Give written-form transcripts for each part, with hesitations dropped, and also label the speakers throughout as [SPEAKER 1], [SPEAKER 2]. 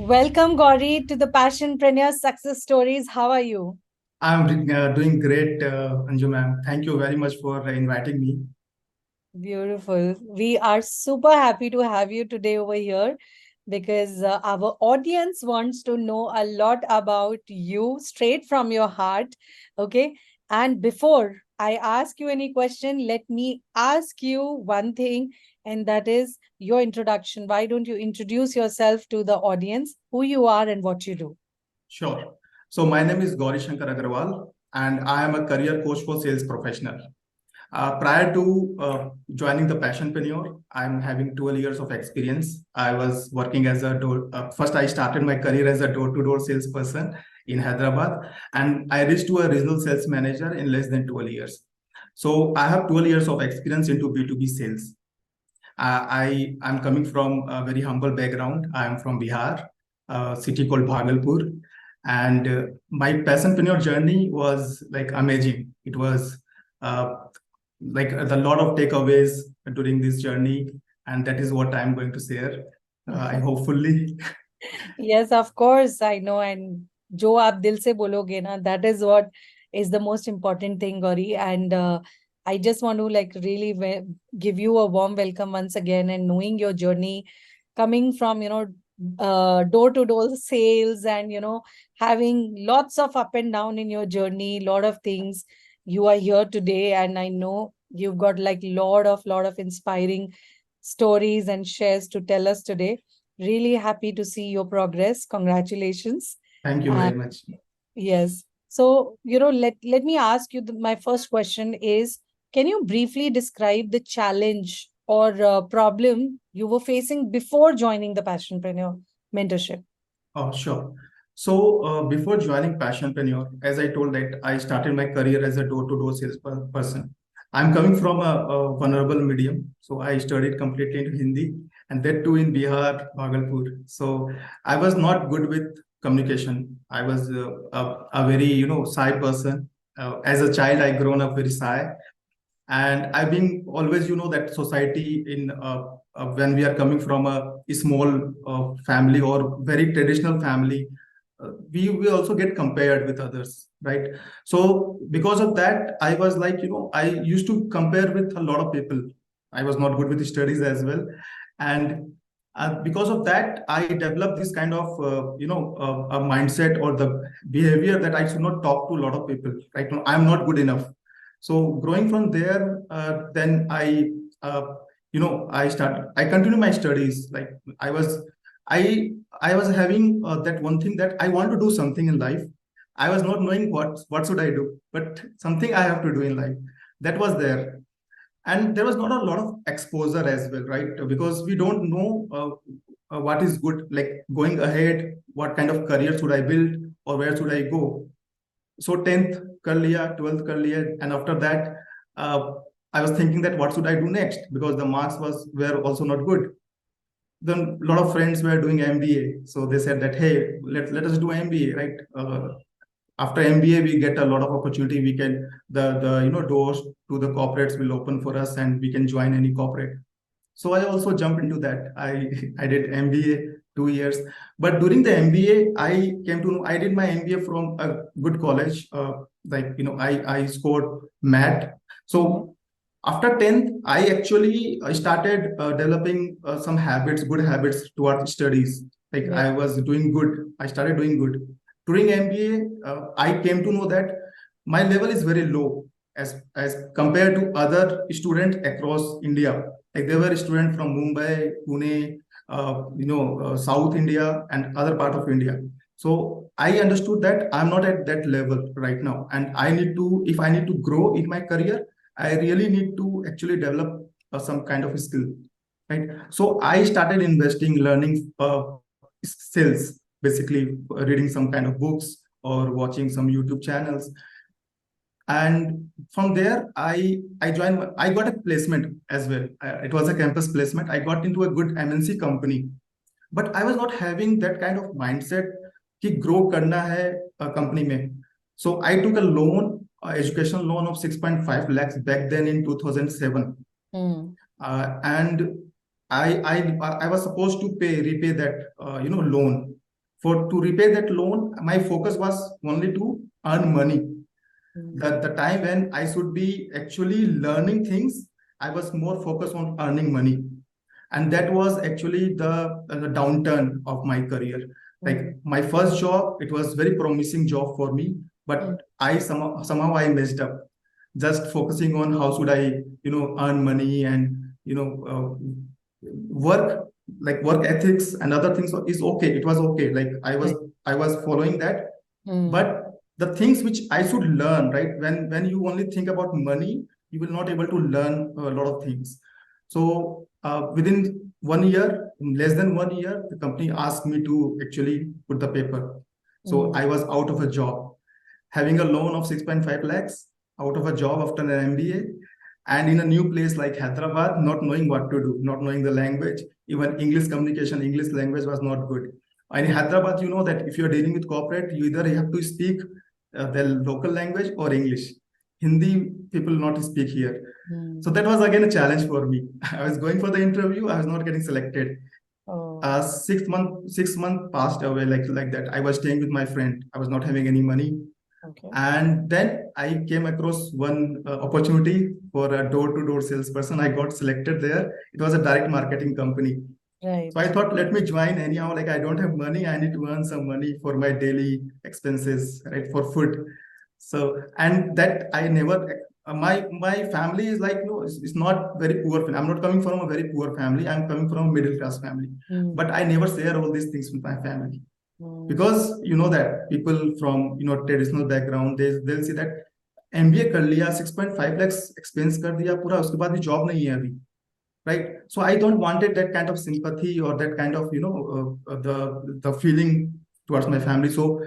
[SPEAKER 1] Welcome, Gauri, to the Passionpreneur Success Stories. How are you?
[SPEAKER 2] I'm doing great, Anju ma'am. Thank you very much for inviting me.
[SPEAKER 1] Beautiful. We are super happy to have you today over here because our audience wants to know a lot about you straight from your heart. Okay. And before I ask you any question, let me ask you one thing, and that is your introduction. Why don't you introduce yourself to the audience, who you are and what you do?
[SPEAKER 2] Sure. So my name is Gouri Shankar Agrawal, and I am a career coach for sales professional. Prior to joining the Passionpreneur, I'm having 12 years of experience. I was working as a first I started my career as a door-to-door salesperson in Hyderabad, and I reached to a regional sales manager in less than 12 years. So I have 12 years of experience into B2B sales. I'm coming from a very humble background. I'm from Bihar, a city called Bhagalpur, and my passionpreneur journey was like amazing. It was like a lot of takeaways during this journey, and that is what I'm going to share. I hopefully.
[SPEAKER 1] Yes, of course, I know. And जो आप दिल से बोलोगे ना, that is what is the most important thing, Gauri. And I just want to like really give you a warm welcome once again, and knowing your journey coming from, door-to-door sales and, having lots of up and down in your journey, lot of things. You are here today, and I know you've got like lot of inspiring stories and shares to tell us today. Really happy to see your progress. Congratulations.
[SPEAKER 2] Thank you
[SPEAKER 1] And
[SPEAKER 2] very much.
[SPEAKER 1] yes. So, let me ask you, my first question is, can you briefly describe the challenge or problem you were facing before joining the Passionpreneur mentorship?
[SPEAKER 2] Oh, sure. So before joining Passionpreneur, as I told that I started my career as a door-to-door salesperson. I'm coming from a vulnerable medium, so I studied completely in Hindi, and that too in Bihar, Bhagalpur. So I was not good with communication. I was a very shy person. As a child, I grown up very shy, and I've been always that society in when we are coming from a small family or very traditional family, we also get compared with others, right? So because of that, I was like, I used to compare with a lot of people. I was not good with studies as well, and because of that, I developed this kind of a mindset or the behavior that I should not talk to a lot of people, right? No, I'm not good enough. So growing from there, then I continued my studies. Like I was, I was having that one thing that I want to do something in life. I was not knowing what should I do, but something I have to do in life. That was there, and there was not a lot of exposure as well, right? Because we don't know what is good, like going ahead, what kind of career should I build or where should I go. So 10th कर लिया 12th कर लिया, and after that I was thinking that what should I do next, because the marks were also not good. Then a lot of friends were doing MBA, so they said that, hey, let us do MBA, right? After MBA we get a lot of opportunity. We can the doors to the corporates will open for us, and we can join any corporate. So I also jumped into that. I did MBA 2 years, but during the MBA, I came to know I did my MBA from a good college. I scored math. So after 10th, I actually started developing some habits, good habits towards studies. Like
[SPEAKER 1] Yeah.
[SPEAKER 2] I was doing good. I started doing good. During MBA, I came to know that my level is very low as compared to other students across India. Like there were students from Mumbai, Pune, South India and other part of India. So I understood that I'm not at that level right now, and if I need to grow in my career, I really need to actually develop some kind of skill, right? So I started investing, learning sales, basically reading some kind of books or watching some YouTube channels. And from there, I got a placement as well. It was a campus placement. I got into a good MNC company, but I was not having that kind of mindset कि grow करना है company में. So I took a loan, educational loan of 6.5 lakhs back then in 2007. And I was supposed to repay that loan. to repay that loan, my focus was only to earn money. The time when I should be actually learning things, I was more focused on earning money. And that was actually the downturn of my career. Like my first job, it was very promising job for me, but I somehow I messed up, just focusing on how should I, earn money and, work, like work ethics and other things is okay. It was okay. Like I was following that, but the things which I should learn, right? When you only think about money, you will not able to learn a lot of things. So within 1 year, less than 1 year, the company asked me to actually put the paper. So I was out of a job, having a loan of 6.5 lakhs, out of a job after an MBA, and in a new place like Hyderabad, not knowing what to do, not knowing the language, even English communication, English language was not good. And in Hyderabad, you know that if you're dealing with corporate, you either have to speak the local language or English. Hindi people not speak here. So that was again a challenge for me. I was going for the interview, I was not getting selected. 6 months passed away like that. I was staying with my friend. I was not having any money. Okay. And then I came across one opportunity for a door-to-door salesperson. I got selected there. It was a direct marketing company. Right. So I thought, let me join anyhow. Like I don't have money, I need to earn some money for my daily expenses, right, for food. So, and that I never. My family is like, no, it's not very poor. I'm not coming from a very poor family. I'm coming from a middle class family. But I never share all these things with my family. Because you know that people from traditional background, they'll see that MBA कर लिया, 6.5 lakhs expense कर दिया पूरा, उसके बाद भी job नहीं है अभी, right? So I don't wanted that kind of sympathy or that kind of the feeling towards my family. So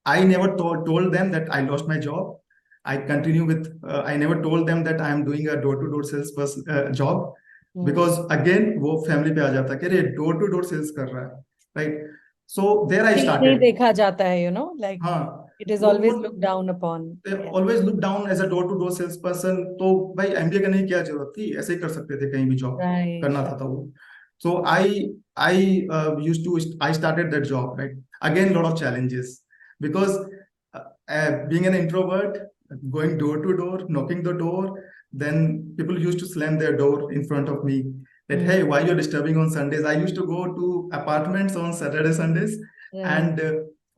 [SPEAKER 2] I never told them that I lost my job. I continue with I never told them that I am doing a door-to-door sales job, because again वो family पे आ जाता कि अरे door-to-door sales कर रहा है, right? So there I started.
[SPEAKER 1] देखा जाता है, like it is always looked down upon.
[SPEAKER 2] They always look down as a door-to-door salesperson. तो भाई MBA करने की क्या जरूरत थी, ऐसे ही कर सकते थे कहीं भी जॉब करना था तो वो. So I started that job, right? Again, a lot of challenges, because being an introvert, going door to door, knocking the door, then people used to slam their door in front of me. That hey, why you're disturbing on Sundays? I used to go to apartments on Saturday, Sundays, and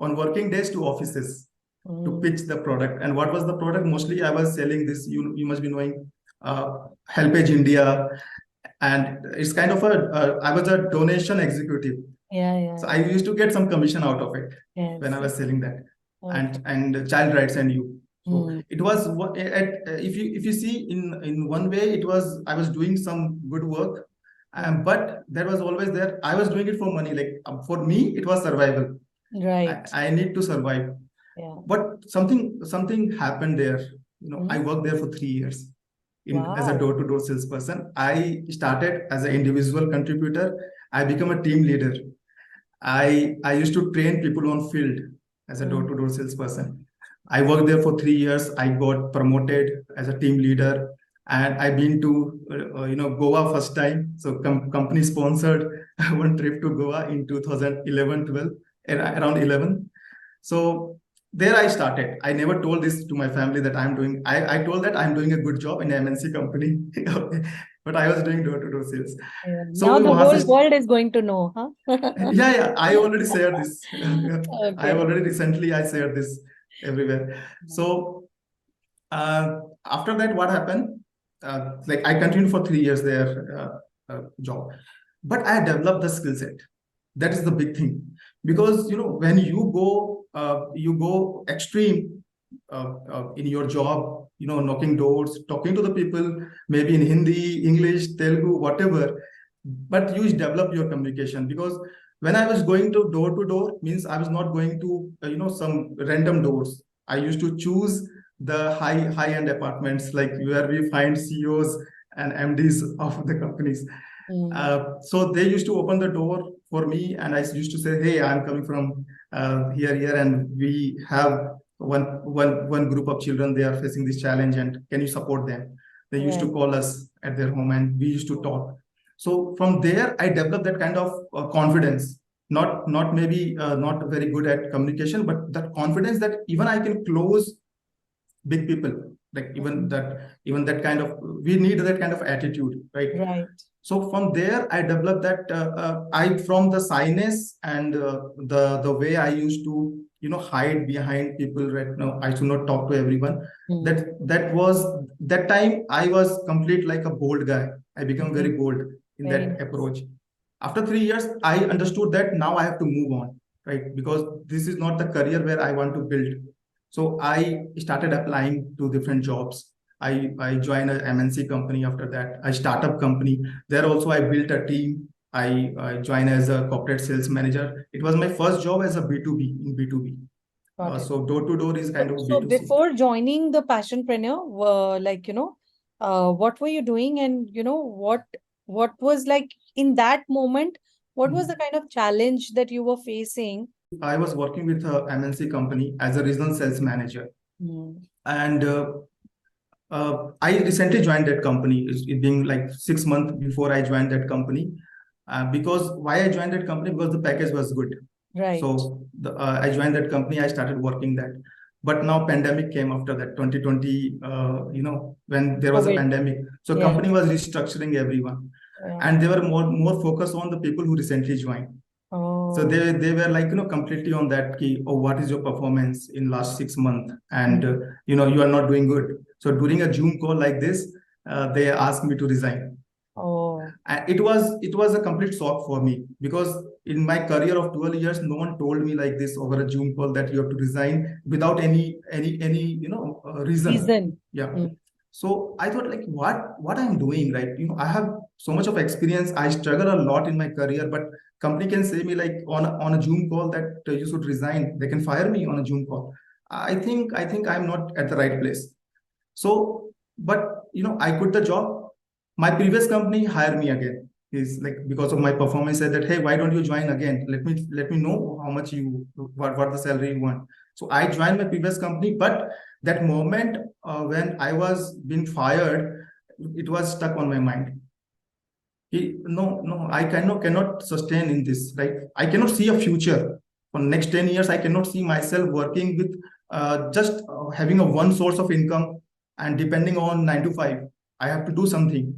[SPEAKER 2] on working days to offices to pitch the product. And what was the product? Mostly I was selling this, you must be knowing, Helpage India. And it's kind of I was a donation executive. So I used to get some commission out of it when I was selling that. And child rights and youth. So it was if you see in one way, it was I was doing some good work, but that was always there. I was doing it for money. Like for me, it was survival.
[SPEAKER 1] Right.
[SPEAKER 2] I need to survive. But something happened there. I worked there for 3 years as a door-to-door salesperson. I started as an individual contributor. I became a team leader. I used to train people on field as a door-to-door salesperson. I worked there for 3 years. I got promoted as a team leader, and I've been to Goa first time. So company sponsored one trip to Goa in 2011-12, around 11. So there I started. I never told this to my family that I'm doing. I told that I'm doing a good job in an MNC company, but I was doing door-to-door sales.
[SPEAKER 1] So now the whole world is going to know, huh?
[SPEAKER 2] Yeah. I already shared this. I already recently I shared this everywhere. So after that, what happened? Like I continued for 3 years there job, but I developed the skill set. That is the big thing, because when you go extreme in your job, knocking doors, talking to the people, maybe in Hindi, English, Telugu, whatever, but you develop your communication. Because when I was going to door, means I was not going to some random doors. I used to choose the high-end apartments, like where we find CEOs and MDs of the companies. So they used to open the door for me, and I used to say, hey, I'm coming from here, and we have one group of children. They are facing this challenge, and can you support them? They used to call us at their home, and we used to talk. So from there, I developed that kind of confidence. not maybe not very good at communication, but that confidence that even I can close big people, like even that kind of, we need that kind of attitude, right?
[SPEAKER 1] Right.
[SPEAKER 2] So from there, I developed that I from the shyness and the way I used to hide behind people. Right now, I should not talk to everyone. That was that time I was complete like a bold guy. I become very bold in that approach. After 3 years, I understood that now I have to move on, right? Because this is not the career where I want to build. So I started applying to different jobs. I joined a MNC company after that, a startup company. There also I built a team. I joined as a corporate sales manager. It was my first job as a B2B in B2B. So door to door is kind of
[SPEAKER 1] So
[SPEAKER 2] B2C.
[SPEAKER 1] before joining the Passionpreneur, what were you doing, and what was like in that moment? What was the kind of challenge that you were facing?
[SPEAKER 2] I was working with a MNC company as a regional sales manager, and I recently joined that company. It being like 6 months before I joined that company, because why I joined that company, because the package was good.
[SPEAKER 1] Right.
[SPEAKER 2] So I joined that company. I started working that, but now pandemic came after that 2020. When there was a pandemic, so company was restructuring everyone, and they were more focused on the people who recently joined. So they were like completely on that key. Oh, what is your performance in last 6 months? And you are not doing good. So during a Zoom call like this, they asked me to resign. And it was a complete shock for me, because in my career of 12 years, no one told me like this over a Zoom call that you have to resign without any reason. Yeah. So I thought like what I'm doing, right? I have so much of experience. I struggle a lot in my career, but company can say me like on a Zoom call that you should resign. They can fire me on a Zoom call. I think I'm not at the right place. So, but I quit the job. My previous company hired me again. Is like, because of my performance, said that, hey, why don't you join again? Let me know how much what the salary you want. So I joined my previous company, but that moment when I was being fired, it was stuck on my mind. No, I cannot sustain in this, right? I cannot see a future for next 10 years. I cannot see myself working with just having a one source of income and depending on 9 to 5. I have to do something.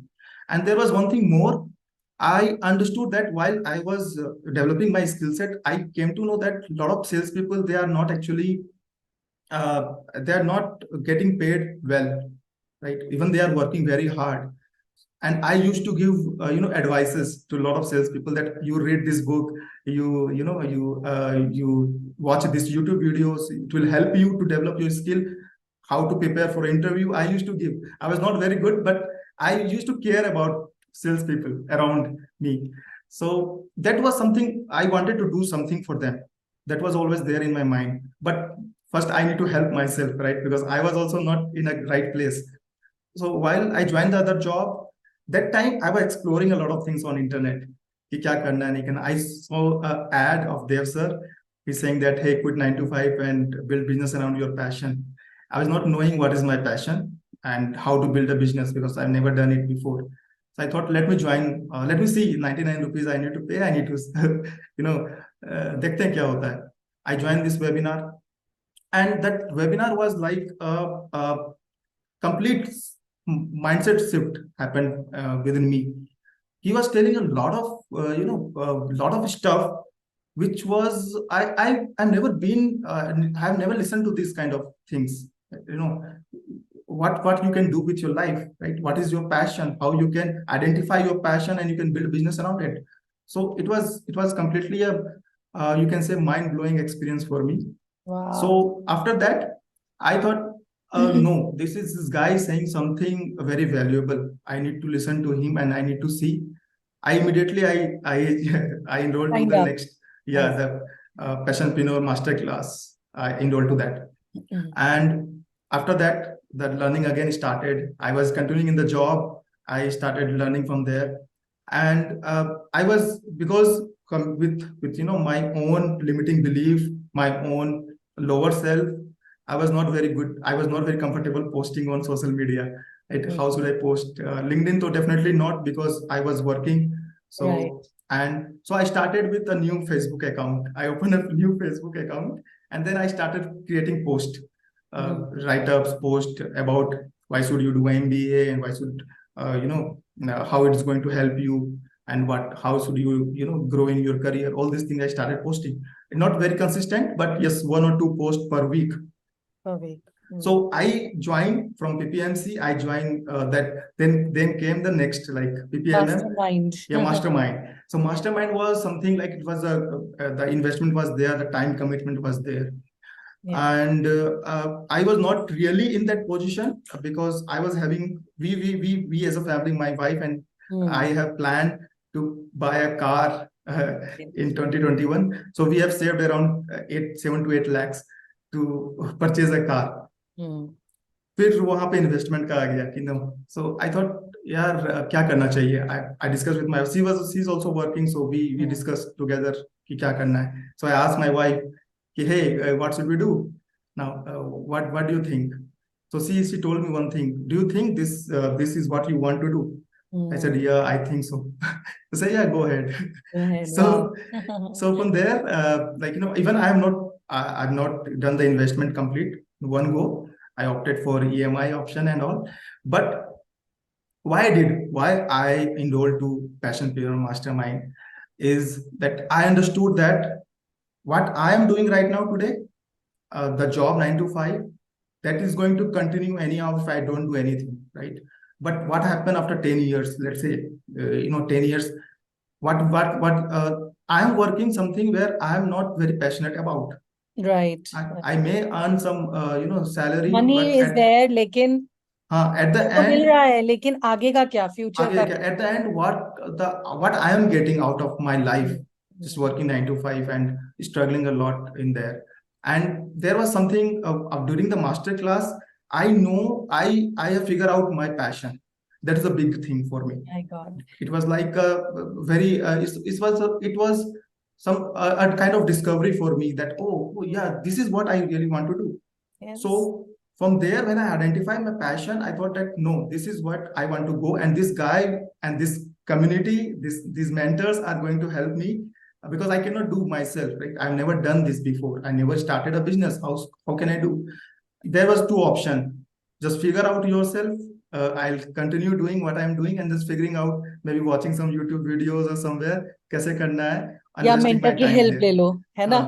[SPEAKER 2] And there was one thing more. I understood that while I was developing my skill set, I came to know that a lot of salespeople, they are not actually they are not getting paid well, right? Even they are working very hard. And I used to give advices to a lot of salespeople that you read this book, you watch this YouTube videos. It will help you to develop your skill, how to prepare for interview. I used to give. I was not very good, but I used to care about salespeople around me. So that was something I wanted to do something for them. That was always there in my mind. But first, I need to help myself, right? Because I was also not in a right place. So while I joined the other job, that time I was exploring a lot of things on internet. कि क्या करना है नहीं करना. I saw an ad of Dev sir. He's saying that, hey, quit 9 to 5 and build business around your passion. I was not knowing what is my passion and how to build a business, because I've never done it before. So I thought, let me join. Let me see. 99 rupees I need to pay. I need to, देखते हैं क्या होता है. I joined this webinar, and that webinar was like a complete mindset shift happened within me. He was telling a lot of lot of stuff which was I've never been I've never listened to these kind of things. What you can do with your life, right? What is your passion? How you can identify your passion and you can build a business around it. So it was completely a you can say mind-blowing experience for me. Wow. So after that, I thought, no, this guy saying something very valuable. I need to listen to him and I need to see. I immediately I enrolled to the next the Passionpreneur masterclass. I enrolled to that, and after that, the learning again started. I was continuing in the job. I started learning from there, and I was, because with my own limiting belief, my own lower self, I was not very good. I was not very comfortable posting on social media. Right? How should I post? LinkedIn, though definitely not, because I was working. So And so I started with a new Facebook account. I opened a new Facebook account, and then I started creating posts, write-ups, post about why should you do MBA, and why should how it's going to help you, and how should you grow in your career. All these things I started posting. Not very consistent, but yes, 1 or 2 posts per week.
[SPEAKER 1] Per week.
[SPEAKER 2] So I joined from PPMC. I joined that. Then came the next, like PPMM.
[SPEAKER 1] Mastermind.
[SPEAKER 2] Yeah, mastermind. So mastermind was something like, it was the investment was there, the time commitment was there. Yeah. And I was not really in that position, because I was having, we as a family, my wife and I have planned to buy a car in 2021. So we have saved around 7 to 8 lakhs to purchase a car. फिर वहां पे investment का आ गया कि no. So I thought यार क्या करना चाहिए. I discuss with my, she is also working, so we discuss together कि क्या करना है. So I asked my wife कि hey, what should we do now, what do you think. So she told me one thing. Do you think this is what you want to do? I said, yeah, I think so. I said, yeah, go ahead. So from there, even I've not done the investment complete one go. I opted for EMI option and all. But why I enrolled to Passionpreneur Mastermind is that I understood that what I am doing right now today, the job 9 to 5, that is going to continue anyhow if I don't do anything, right? But what happened after 10 years, let's say, 10 years, I am working something where I am not very passionate about.
[SPEAKER 1] Right.
[SPEAKER 2] I may earn some salary,
[SPEAKER 1] money is there, लेकिन
[SPEAKER 2] at the end
[SPEAKER 1] मिल रहा है, लेकिन आगे का क्या, future का क्या?
[SPEAKER 2] At the end, what I am getting out of my life, just working 9 to 5 and struggling a lot in there. And there was something during the master class, I know I have figured out my passion. That is a big thing for me. My God. It was like a very it was some a kind of discovery for me that, oh yeah, this is what I really want to do. Yes. So from there, when I identified my passion, I thought that no, this is what I want to go, and this guy and this community, these mentors are going to help me, because I cannot do myself, right? I've never done this before. I never started a business. How can I do? There was 2 options. Just figure out yourself. I'll continue doing what I'm doing, and just figuring out, maybe watching some YouTube videos or somewhere, कैसे करना है, या mentor की help ले लो, है ना.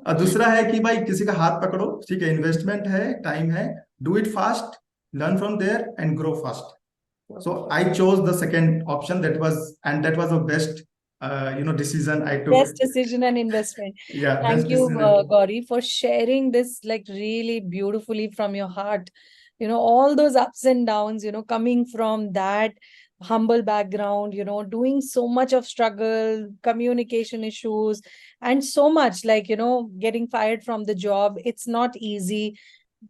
[SPEAKER 2] और दूसरा है कि भाई किसी का हाथ पकड़ो, ठीक है, इन्वेस्टमेंट है, टाइम है, do it fast, learn from there and grow fast. So I chose the second option. That was the best decision I took. Best decision and investment. Yeah. Thank you, Gouri, for sharing this like really beautifully from your heart. All those ups and downs, coming from that humble background, doing so much of struggle, communication issues, and so much like, getting fired from the job. It's not easy,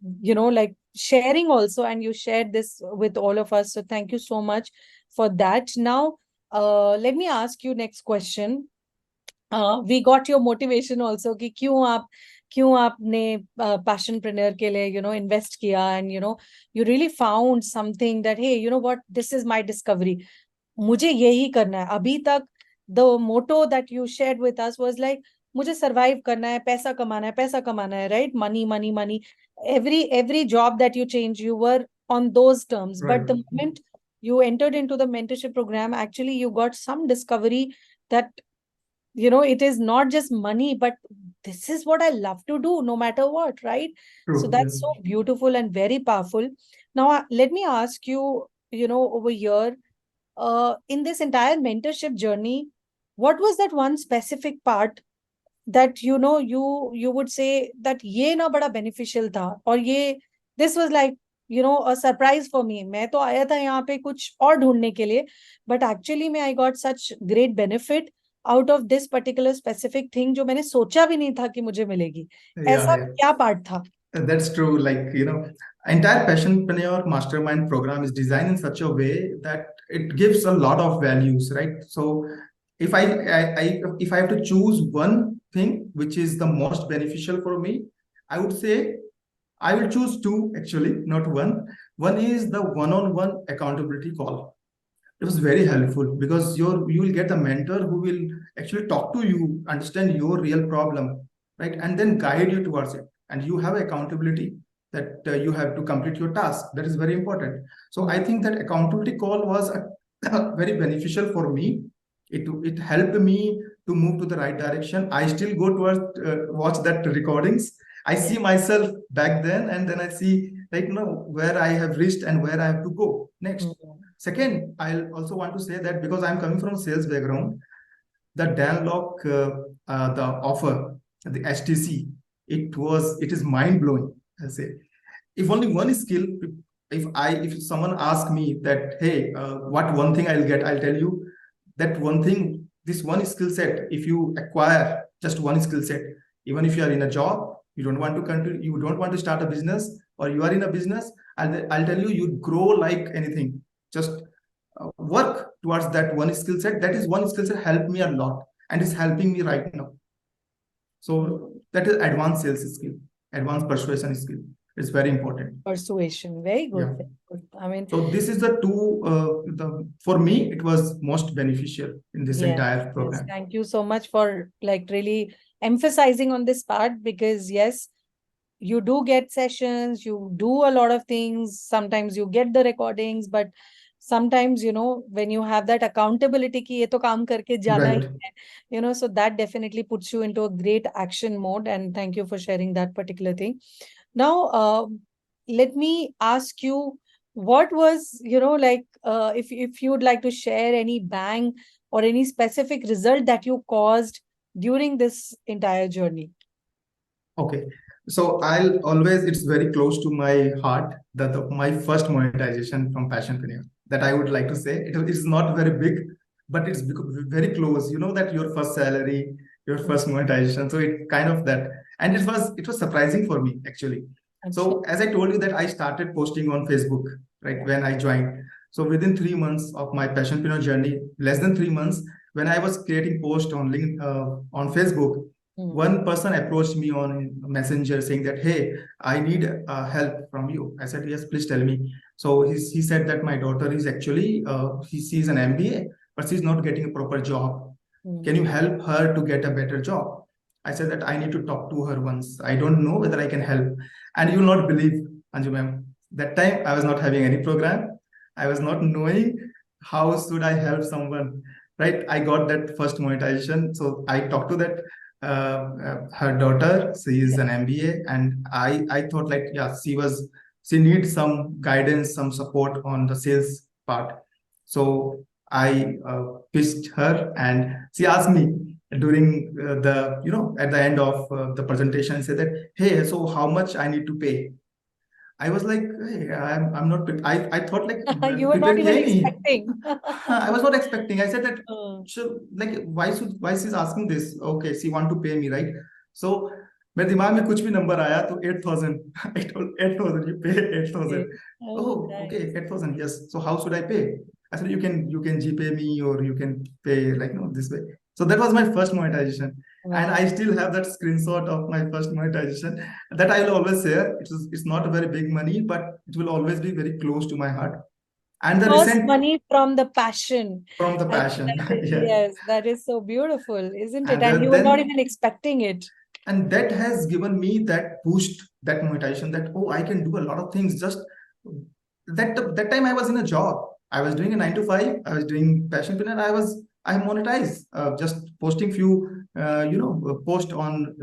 [SPEAKER 2] like sharing also, and you shared this with all of us. So thank you so much for that. Now, let me ask you next question. We got your motivation also कि क्यों आपने Passionpreneur के लिए invest किया, and you really found something that, hey, you know what, this is my discovery, मुझे यही करना है. अभी तक the motto that you shared with us was like, मुझे survive करना है, पैसा कमाना है, right? Money. Every job that you change, you were on those terms. Right. But the moment you entered into the mentorship program, actually you got some discovery that it is not just money, but this is what I love to do no matter what, right? True. So that's so beautiful and very powerful. Now, let me ask you, over here, in this entire mentorship journey, what was that one specific part that, you would say that ye na bada beneficial tha, or this was like, a surprise for me. मैं तो आया था यहाँ पे कुछ और ढूंढने के लिए, but actually I got such great benefit out of this particular specific thing जो मैंने सोचा भी नहीं था कि मुझे मिलेगी. ऐसा क्या part था? That's true. Like, entire Passionpreneur Mastermind program is designed in such a way that it gives a lot of values, right? So if I have to choose one thing which is the most beneficial for me, I would say I will choose 2, actually, not 1. One is the one-on-one accountability call. it was very helpful because you will get a mentor who will actually talk to you, understand your real problem, right, and then guide you towards it. And you have accountability that you have to complete your task. That is very important. So I think that accountability call was very beneficial for me. It helped me to move to the right direction. I still go towards watch that recordings. I see myself back then, and then I see where I have reached and where I have to go next. Second, I also want to say that because I'm coming from a sales background, the Danlock, the offer, the HTC, it is mind blowing. I say, if only one skill, if someone asks me that, hey, what one thing I'll get, I'll tell you that one thing, this one skill set. If you acquire just one skill set, even if you are in a job, you don't want to continue, you don't want to start a business, or you are in a business, I'll tell you, you grow like anything. Just work towards that one skill set. That is one skill set helped me a lot and is helping me right now. So that is advanced sales skill, advanced persuasion skill. It's very important.
[SPEAKER 1] Persuasion, very good.
[SPEAKER 2] Yeah.
[SPEAKER 1] Very good. I mean,
[SPEAKER 2] so this is the two. For me, it was most beneficial in this entire program.
[SPEAKER 1] Yes. Thank you so much for really emphasizing on this part, because yes, you do get sessions, you do a lot of things. Sometimes you get the recordings, but sometimes, when you have that accountability ki ye to kaam karke jana hi hai, so that definitely puts you into a great action mode. And thank you for sharing that particular thing. Now, let me ask you, what was, if you would like to share any bang or any specific result that you caused during this entire journey?
[SPEAKER 2] Okay. So it's very close to my heart that my first monetization from Passionpreneur, that I would like to say. It is not very big, but it's very close. You know that your first salary, your first monetization. So it kind of that. And it was surprising for me, actually. So as I told you that I started posting on Facebook, right, when I joined. So within 3 months of my Passionpreneur journey, less than 3 months, when I was creating posts on on Facebook, one person approached me on Messenger saying that, hey, I need help from you. I said, yes, please tell me. So he said that my daughter is actually, she's an MBA, but she's not getting a proper job. Can you help her to get a better job? I said that I need to talk to her once. I don't know whether I can help. And you will not believe, Anju ma'am, that time I was not having any program. I was not knowing how should I help someone, right? I got that first monetization. So I talked to that her daughter. She is an MBA, and I thought she needs some guidance, some support on the sales part. So I pitched her, and she asked me during at the end of the presentation, said that, hey, so how much I need to pay? I was like, hey, I'm not. I thought like
[SPEAKER 1] you were not even expecting.
[SPEAKER 2] I was not expecting. I said that, so like, why she's asking this? Okay, she want to pay me, right? So मेरे दिमाग में कुछ भी number आया तो 8,000. I told 8,000. You pay 8,000. Oh, okay, 8,000. Yes. So how should I pay? I said you can GPay me, or you can pay this way. So that was my first monetization. Wow. And I still have that screenshot of my first monetization that I will always share. It's not a very big money, but it will always be very close to my heart. And the
[SPEAKER 1] first money from the passion.
[SPEAKER 2] From the passion.
[SPEAKER 1] Yes, that is so beautiful, isn't it? And you were not even expecting it.
[SPEAKER 2] And that has given me that boost, that monetization, that, oh, I can do a lot of things. Just that time I was in a job. I was doing a 9 to 5. I was doing Passionpreneur. I monetized just posting few post on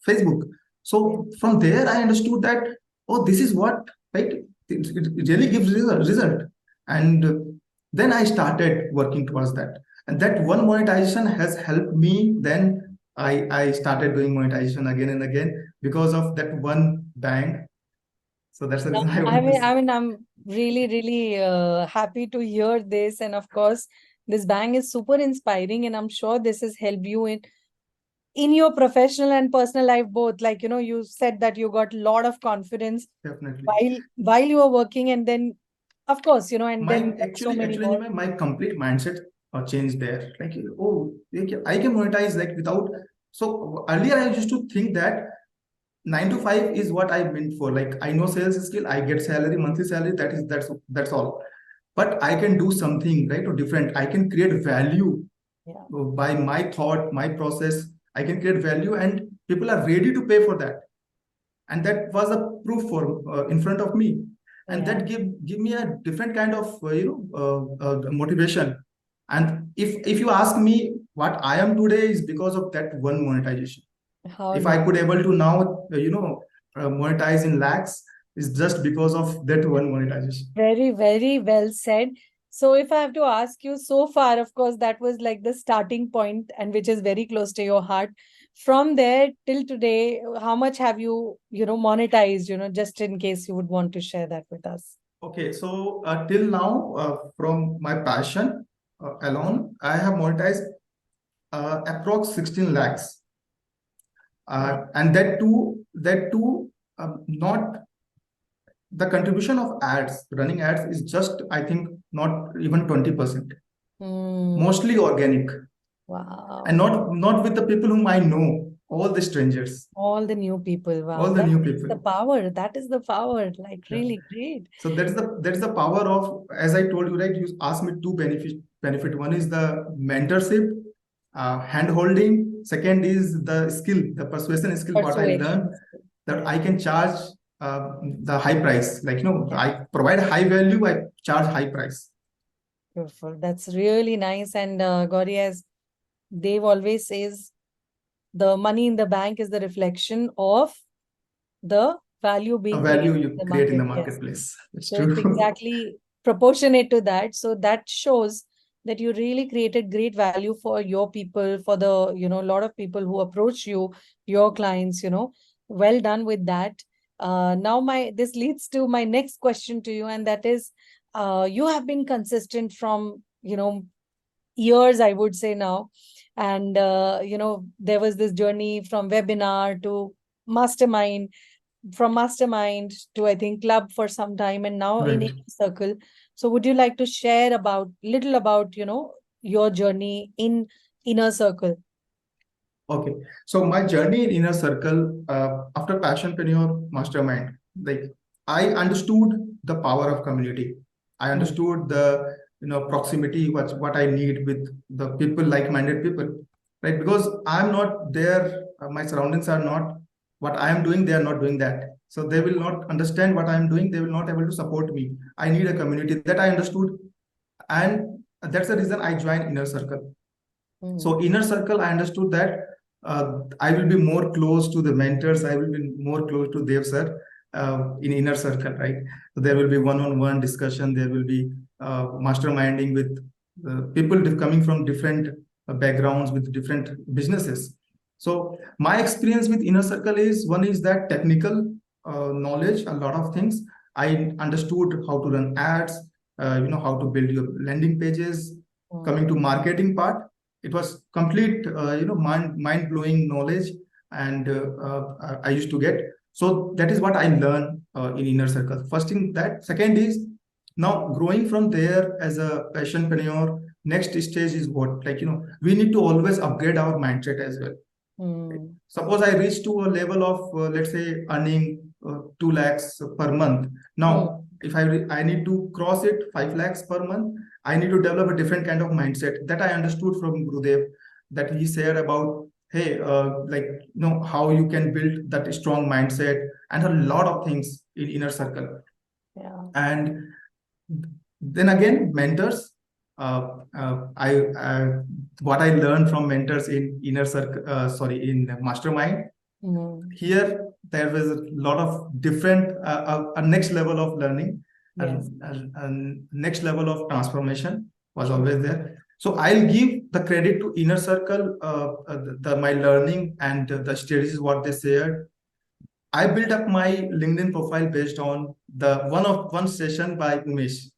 [SPEAKER 2] Facebook. So from there I understood that, oh, this is what, right? It really gives result. And then I started working towards that. And that one monetization has helped me. Then I started doing monetization again and again because of that one bang. So that's the reason
[SPEAKER 1] I mean, I'm really, really happy to hear this. And of course, this bang is super inspiring, and I'm sure this has helped you in your professional and personal life both. Like, you said that you got a lot of confidence.
[SPEAKER 2] Definitely.
[SPEAKER 1] While you were working, and then, of course, and then
[SPEAKER 2] actually, my complete mindset changed there. Like, oh, I can monetize without. So earlier I used to think that 9 to 5 is what I meant for. Like, I know sales skill, I get salary, monthly salary. That's all. but I can do something, right, or different. I can create value by my thought, my process. I can create value, and people are ready to pay for that. And that was a proof for in front of me, and that give me a different kind of motivation. And if you ask me what I am today, is because of that one monetization. If I could able to now monetize in lakhs, is just because of that one monetization.
[SPEAKER 1] Very, very well said. So if I have to ask you, so far, of course, that was like the starting point, and which is very close to your heart. From there till today, how much have you, monetized, just in case you would want to share that with us?
[SPEAKER 2] Okay, so till now, from my passion alone, I have monetized approx 16 lakhs. And that too, not the contribution of ads, running ads is just, I think, not even 20%. Mostly organic.
[SPEAKER 1] Wow.
[SPEAKER 2] And not with the people whom I know, all the strangers.
[SPEAKER 1] All the new people. Wow.
[SPEAKER 2] All the new people.
[SPEAKER 1] The power. That is the power. Like really great.
[SPEAKER 2] So that's the power of, as I told you, right? You asked me two benefit. One is the mentorship, hand holding. Second is the skill, the persuasion skill, what I learned, that I can charge the high price. Like, I provide high value, I charge high price.
[SPEAKER 1] Beautiful. That's really nice. And Gouri, as Dave always says, the money in the bank is the reflection of the value being
[SPEAKER 2] you create in the marketplace. It's true.
[SPEAKER 1] It's exactly proportionate to that. So that shows that you really created great value for your people, for the, a lot of people who approach you, your clients, well done with that. Now this leads to my next question to you, and that is, you have been consistent from, years, I would say now. And, there was this journey from webinar to mastermind, from mastermind to, I think, club for some time, and now in Inner Circle. So would you like to share little about, your journey in Inner Circle?
[SPEAKER 2] Okay. So my journey in Inner Circle, after Passionpreneur Mastermind, like I understood the power of community. I understood the proximity, what I need with the people, like-minded people, right? Because I'm not there, my surroundings are not what I am doing, they are not doing that. So they will not understand what I am doing, they will not able to support me. I need a community, that I understood. And that's the reason I joined Inner Circle. So Inner Circle, I understood that I will be more close to the mentors, I will be more close to Dev sir in Inner Circle, right? So there will be one-on-one discussion, there will be masterminding with people coming from different backgrounds with different businesses. So my experience with Inner Circle is, one is that technical knowledge, a lot of things. I understood how to run ads, how to build your landing pages. Coming to marketing part, it was complete, mind-blowing knowledge, and I used to get. So that is what I learned in Inner Circle. First thing that. Second is, now growing from there as a passionpreneur, next stage is what? Like, we need to always upgrade our mindset as well. Suppose I reach to a level of, let's say, earning 2 lakhs per month. Now, if I need to cross it 5 lakhs per month, I need to develop a different kind of mindset. That I understood from Gurudev, that he said about, hey, how you can build that strong mindset, and a lot of things in Inner Circle. And then again, mentors. What I learned from mentors in Inner Circle, in Mastermind. Here there was a lot of different, a next level of learning, and next level of transformation was always there. So I'll give the credit to Inner Circle, my learning and the strategies what they shared. I built up my LinkedIn profile based on the one session by Umesh.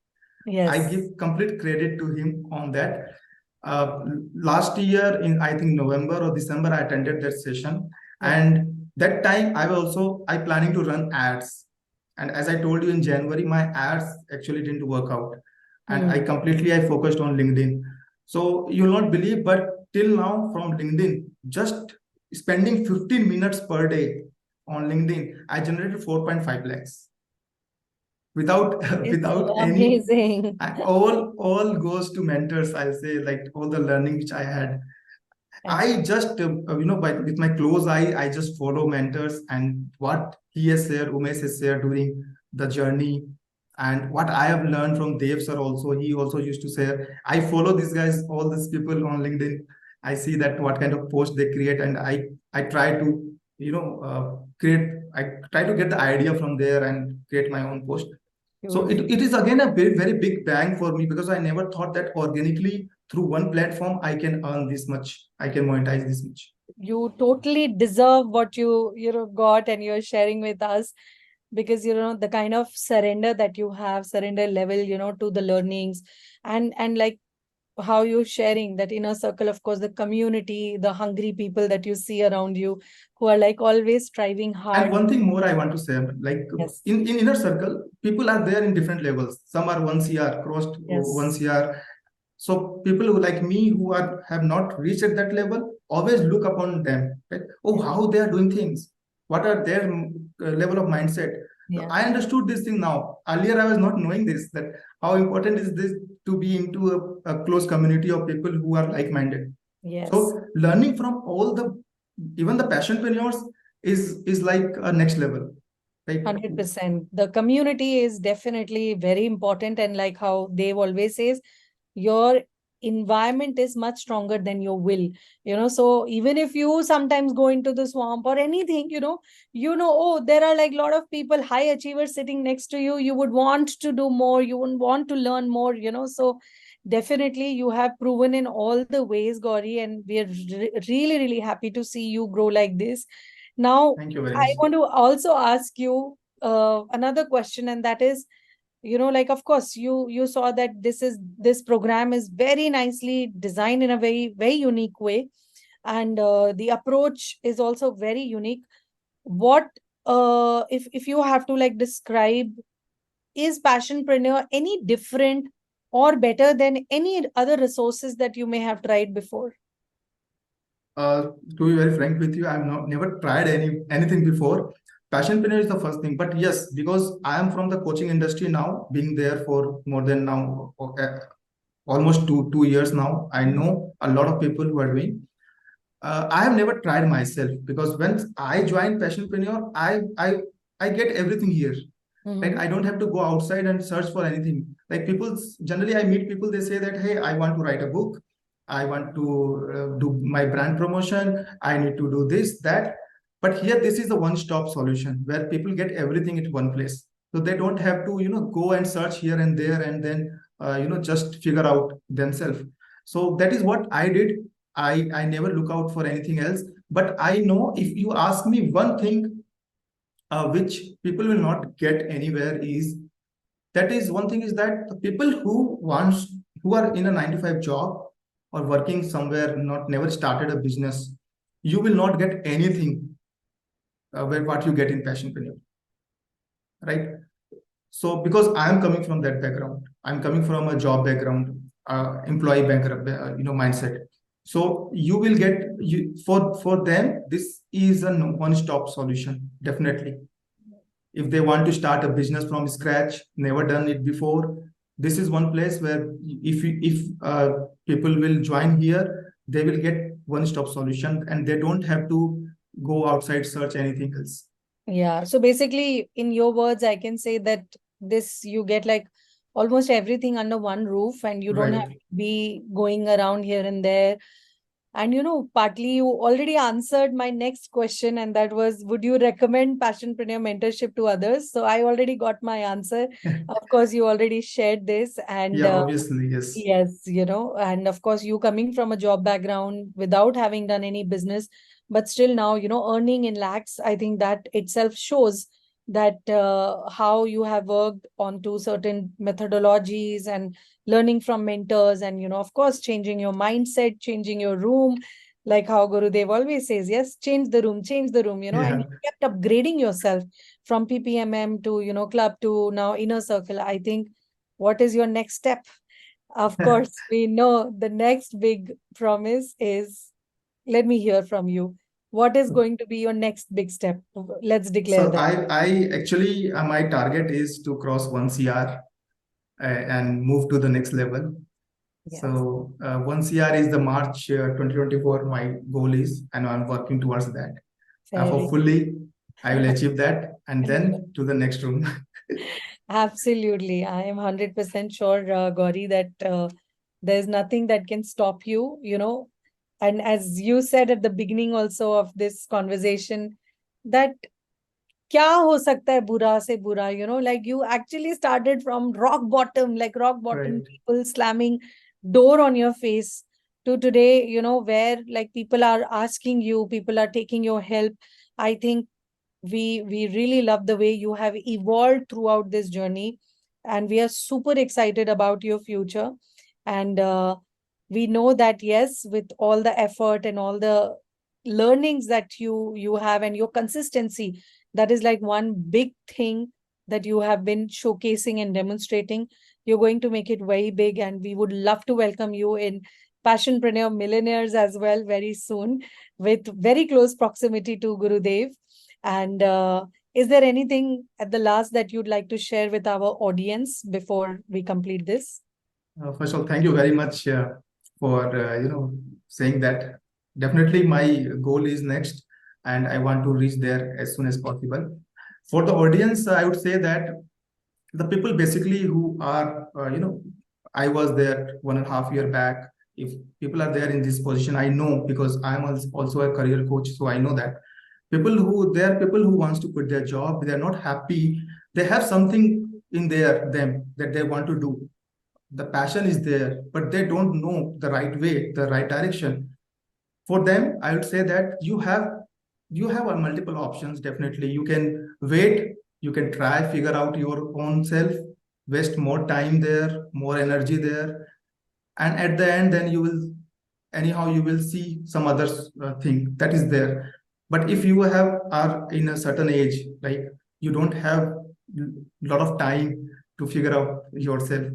[SPEAKER 2] I give complete credit to him on that. Last year in, I think, November or December, I attended that session. And that time I planning to run ads. And as I told you, in January, my ads actually didn't work out. And I focused on LinkedIn. So you'll not believe, but till now from LinkedIn, just spending 15 minutes per day on LinkedIn, I generated 4.5 lakhs. without
[SPEAKER 1] It's
[SPEAKER 2] without
[SPEAKER 1] so
[SPEAKER 2] any.
[SPEAKER 1] amazing.
[SPEAKER 2] All goes to mentors. I'll say, like, all the learning which I had. I just, with my close eye, I just follow mentors and what he has shared, Umesh has shared during the journey, and what I have learned from Dev sir also. He also used to share. I follow these guys, all these people on LinkedIn. I see that what kind of post they create, and I try to, create. I try to get the idea from there and create my own post. So
[SPEAKER 1] Beautiful.
[SPEAKER 2] it is again a very, very big bang for me, because I never thought that organically through one platform I can earn this much, I can monetize this much.
[SPEAKER 1] You totally deserve what you got and you're sharing with us, because the kind of surrender that you have, surrender level, to the learnings, and like how you're sharing that inner circle, of course, the community, the hungry people that you see around you, who are like always striving
[SPEAKER 2] And
[SPEAKER 1] hard.
[SPEAKER 2] one thing more I want to say, like,
[SPEAKER 1] Yes.
[SPEAKER 2] in inner circle, people are there in different levels. Some are 1 CR, crossed
[SPEAKER 1] Yes.
[SPEAKER 2] 1 CR. So people who like me, who are have not reached at that level, always look upon them. Right? Oh,
[SPEAKER 1] Yeah.
[SPEAKER 2] how they are doing things. What are their level of mindset? So
[SPEAKER 1] Yeah.
[SPEAKER 2] I understood this thing now. Earlier, I was not knowing this, that how important is this to be into a close community of people who are like-minded.
[SPEAKER 1] Yes.
[SPEAKER 2] So learning from all the, even the passionpreneurs, is like a next level, right?
[SPEAKER 1] 100%. The community is definitely very important. And like how Dave always says, your environment is much stronger than your will. So even if you sometimes go into the swamp or anything, oh, there are like a lot of people, high achievers sitting next to you. You would want to do more. You would want to learn more, So definitely you have proven in all the ways, Gauri, and we are really, really happy to see you grow like this. Now,
[SPEAKER 2] Thank you very
[SPEAKER 1] I
[SPEAKER 2] much.
[SPEAKER 1] want to also ask you another question, and that is, like, of course, you saw that this program is very nicely designed in a very, very unique way, and the approach is also very unique. What if you have to like describe, is Passionpreneur any different or better than any other resources that you may have tried before?
[SPEAKER 2] Uh, to be very frank with you, I've not never tried anything before. Passionpreneur is the first thing, but yes, because I am from the coaching industry now, being there for more than now almost two years now. I know a lot of people who are doing. I have never tried myself, because when I joined Passionpreneur, I get everything here. Like,
[SPEAKER 1] Mm-hmm.
[SPEAKER 2] I don't have to go outside and search for anything. Like, people generally, I meet people, they say that, hey, I want to write a book, I want to do my brand promotion, I need to do this, that. But here, this is the one-stop solution where people get everything at one place, so they don't have to go and search here and there, and then just figure out themselves. So that is what I did. I never look out for anything else. But I know, if you ask me one thing, which people will not get anywhere, is that is one thing, is that the people who are in a 9 to 5 job, or working somewhere, not never started a business, you will not get anything where what you get in Passionpreneur, right? So because I am coming from that background, I'm coming from a job background, employee background, mindset. So you will get, for them, this is a one-stop solution, definitely. If they want to start a business from scratch, never done it before, this is one place where, if people will join here, they will get one-stop solution, and they don't have to go outside, search anything else.
[SPEAKER 1] Yeah. So basically, in your words, I can say that this you get like almost everything under one roof, and you don't have
[SPEAKER 2] Right.
[SPEAKER 1] to be going around here and there. And partly you already answered my next question, and that was, would you recommend Passionpreneur mentorship to others? So I already got my answer. Of course, you already shared this, and
[SPEAKER 2] Yeah, obviously, yes.
[SPEAKER 1] yes, and of course, you coming from a job background without having done any business, but still now, earning in lakhs, I think that itself shows that how you have worked onto certain methodologies and learning from mentors, and, of course, changing your mindset, changing your room, like how Gurudev always says, yes, change the room, and
[SPEAKER 2] Yeah.
[SPEAKER 1] you kept upgrading yourself from PPMM to, club to now inner circle. I think, what is your next step? Of course, we know the next big promise is, let me hear from you. what is going to be your next big step? Let's declare
[SPEAKER 2] So
[SPEAKER 1] that.
[SPEAKER 2] I actually, my target is to cross 1 CR and move to the next level.
[SPEAKER 1] Yes,
[SPEAKER 2] So 1 CR is the March 2024, my goal is, and I'm working towards that.
[SPEAKER 1] very
[SPEAKER 2] Hopefully, I will achieve that and then to the next room.
[SPEAKER 1] absolutely. I am 100% sure, Gauri, that there's nothing that can stop you, you know. And as you said at the beginning also of this conversation, that क्या हो सकता है बुरा से बुरा, you know, like you actually started from rock bottom, like rock bottom,
[SPEAKER 2] Right.
[SPEAKER 1] people slamming door on your face, to today, you know, where like people are asking you, people are taking your help. I think we really love the way you have evolved throughout this journey, and we are super excited about your future. And we know that yes, with all the effort and all the learnings that you have and your consistency, that is like one big thing that you have been showcasing and demonstrating. You're going to make it very big, and we would love to welcome you in Passionpreneur Millionaires as well very soon, with very close proximity to Gurudev. And is there anything at the last that you'd like to share with our audience before we complete this?
[SPEAKER 2] First of all, thank you very much for saying that. Definitely, my goal is next, and I want to reach there as soon as possible. For the audience, I would say that the people basically who are, I was there 1.5 years back. If people are there in this position, I know because I'm also a career coach, so I know that there are people who wants to quit their job. They are not happy. They have something in them that they want to do. The passion is there, but they don't know the right way, the right direction. For them, I would say that you have multiple options. Definitely, you can wait, you can try figure out your own self, waste more time there, more energy there, and at the end, then you will see some other thing that is there. But if you are in a certain age, like you don't have a lot of time to figure out yourself.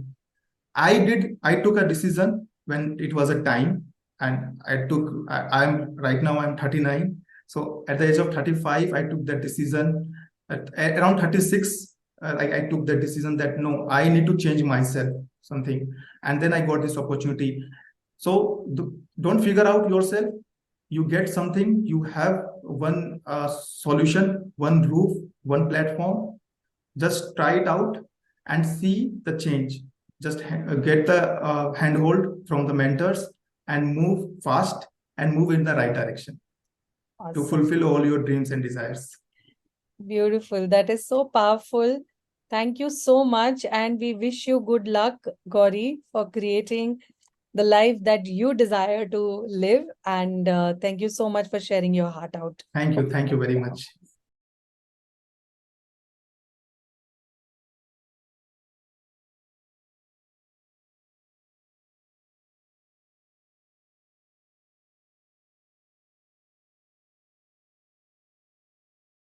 [SPEAKER 2] I took a decision when it was a time, and I'm right now I'm 39. So at the age of 35, I took that decision. At around 36, like I took the decision that no, I need to change myself, something. And then I got this opportunity. So don't figure out yourself. You get something, you have one solution, one roof, one platform. Just try it out and see the change. Just get the handhold from the mentors and move fast and move in the right direction to
[SPEAKER 1] Awesome.
[SPEAKER 2] fulfill all your dreams and desires.
[SPEAKER 1] Beautiful. That is so powerful. Thank you so much. And we wish you good luck, Gauri, for creating the life that you desire to live. And thank you so much for sharing your heart out.
[SPEAKER 2] Thank you very much.